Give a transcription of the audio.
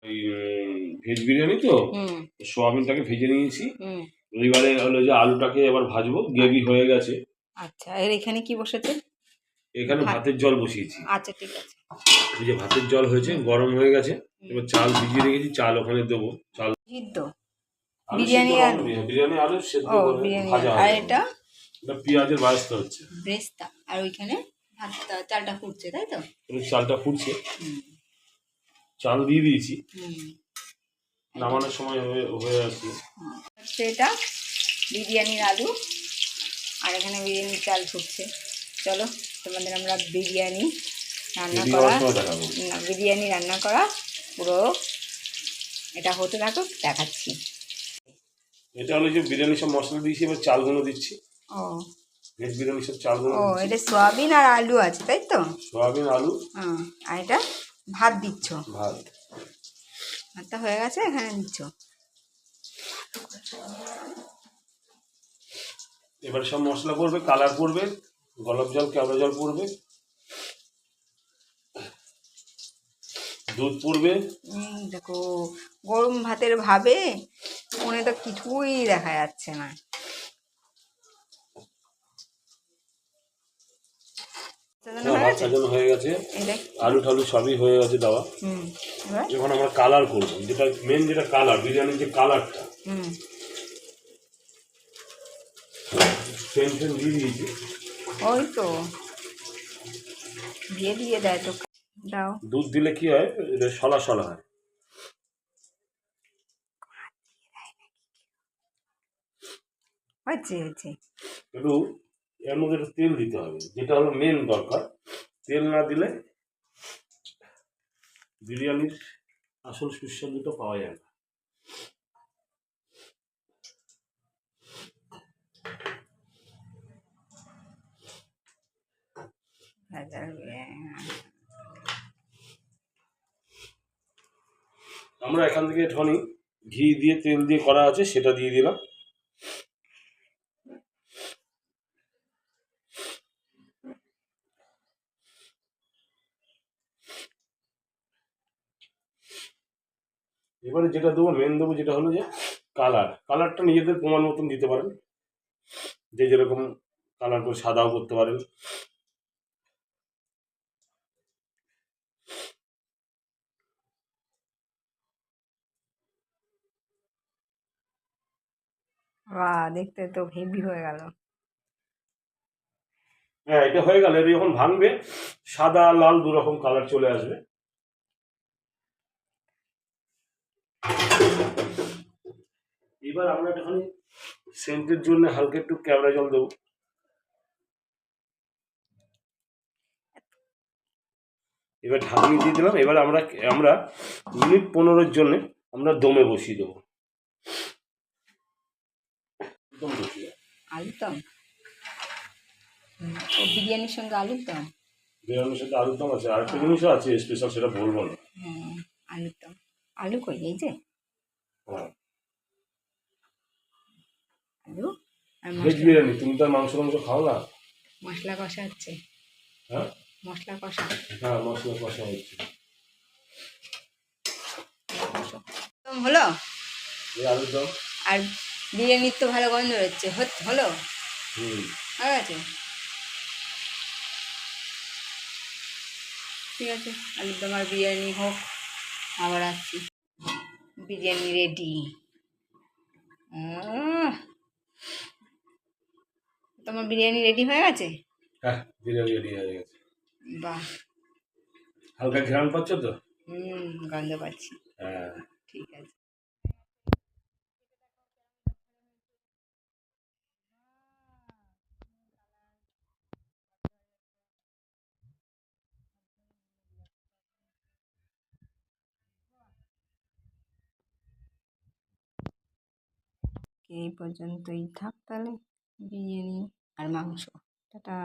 ওই ভেজ বিরিয়ানি তো সোয়াবিনটাকে ভেজে নিয়েছি। এবারে হলো যে আলুটাকে এবার ভাজবো, গ্রেভি হয়ে গেছে। আচ্ছা, এর এখানে কি বসেছে? এখানে ভাতের জল বসিয়েছি। আচ্ছা, ঠিক আছে। এই যে ভাতের জল হয়েছে, গরম হয়ে গেছে। এবার চাল ভিজিয়ে রেখেছি, চাল ওখানে দেবো। চাল সিদ্ধ বিরিয়ানি আলু, বিরিয়ানি আলু সেদ্ধ করে ভাজা হবে। আর এটা পেঁয়াজের বাস্তা হচ্ছে, ব্রেস্তা। আর ওইখানে ভাতটা, চালটা ফুটছে, তাই তো? চালটা ফুটছে, চাল দিয়ে দিয়েছি, নামানোর সময় হয়ে আসছে। এটা বিরিয়ানির আলু, আর এখানে বিরিয়ানির চাল ফুটছে। চলো তোমাদের আমরা বিরিয়ানি রান্না করা পুরো এটা হতে থাকুক, দেখাচ্ছি। এটা হলো যে বিরিয়ানি সব মশলা দিয়েছি, এবার চালগুলো দিচ্ছি। ও ভেজ বিরিয়ানি সব চালগুলো। ও, এটা সোয়াবিন আর আলু আছে, তাই তো? সোয়াবিন আলু। আর এটা ভাত দিচ্ছ? ভাতটা হয়ে গেছে, এখানে দিচ্ছ। এবার সব মশলা পড়বে, কালার পড়বে, গোলাপ জল, কেওড়া জল পড়বে, দুধ পড়বে। দেখো গরম ভাতের ভাবে মনে তো কিছুই দেখা যাচ্ছে না। হয়ে গেছে, আলু ঠালু সবই হয়ে গেছে দেওয়া। যখন আমরা কালার করবো, যেটা মেন, যেটা কালার, বিরিয়ানির যে কালারটা, দিয়ে দিয়েছি। ওই তো দিয়ে দেয় তো। দাও, দুধ দিলে কি হয়, এটা সলা সলা হয়। হয়েছে একটু এর মধ্যে একটু তেল দিতে হবে, যেটা হলো মেন দরকার। তেল না দিলে বিরিয়ানির আসল সুস্বাদুটা পাওয়া যায় না। আমরা এখান থেকে একটুখানি ঘি দিয়ে, তেল দিয়ে করা আছে, সেটা দিয়ে দিলাম। এবারে যেটা দেবো, মেন দেবো, যেটা হলো যে কালারটা নিজেদের প্রমাণ মতন দিতে পারেন, যে যেরকম কালার করে, সাদাও করতে পারেন। বাহ, দেখতে তো হেভি হয়ে গেল। হ্যাঁ, এটা হয়ে গেল। এটা যখন ভাঙবে, সাদা লাল দু রকম কালার চলে আসবে। এবার আমরা একটুখানি সেন্টের জন্য হালকা একটু কেওড়া জল দেবো। এবার ঢাকনি দিয়ে দিলাম। এবার আমরা মিনিট 15-এর জন্য আমরা দমে বসিয়ে দেবো। আলুর দম? ও, বিরিয়ানির সঙ্গে আলুর দম? বিরিয়ানির সাথে আলুর দম আছে, আরেকটা জিনিসও আছে স্পেশাল, সেটা বলবো না। আলুর দম। আলু কই? এই যে আলু আর ভেজ বিরিয়ানি। তুমি তো মাংস খাও না। মশলা কষা হচ্ছে। হ্যাঁ, মশলা কষা। হ্যাঁ, মশলা কষা হচ্ছে। হলো আলুর দম। আর বিরিয়ানির তো ভালো গন্ধ হচ্ছে। হলো, হয়ে গেছে। ঠিক আছে, আলুর দম আর বিরিয়ানি হোক, আবার আসছি। বিরিয়ানি রেডি। তোমার বিরিয়ানি রেডি হয়ে গেছে? হ্যাঁ, বিরিয়ানি রেডি হয়ে গেছে। বাহ, হালকা ঘ্রাণ পাচ্ছ তো? গন্ধ পাচ্ছি। হ্যাঁ, ঠিক আছে। এই পর্যন্তই থাক তাহলে, বিরিয়ানি আর মাংস। টাটা।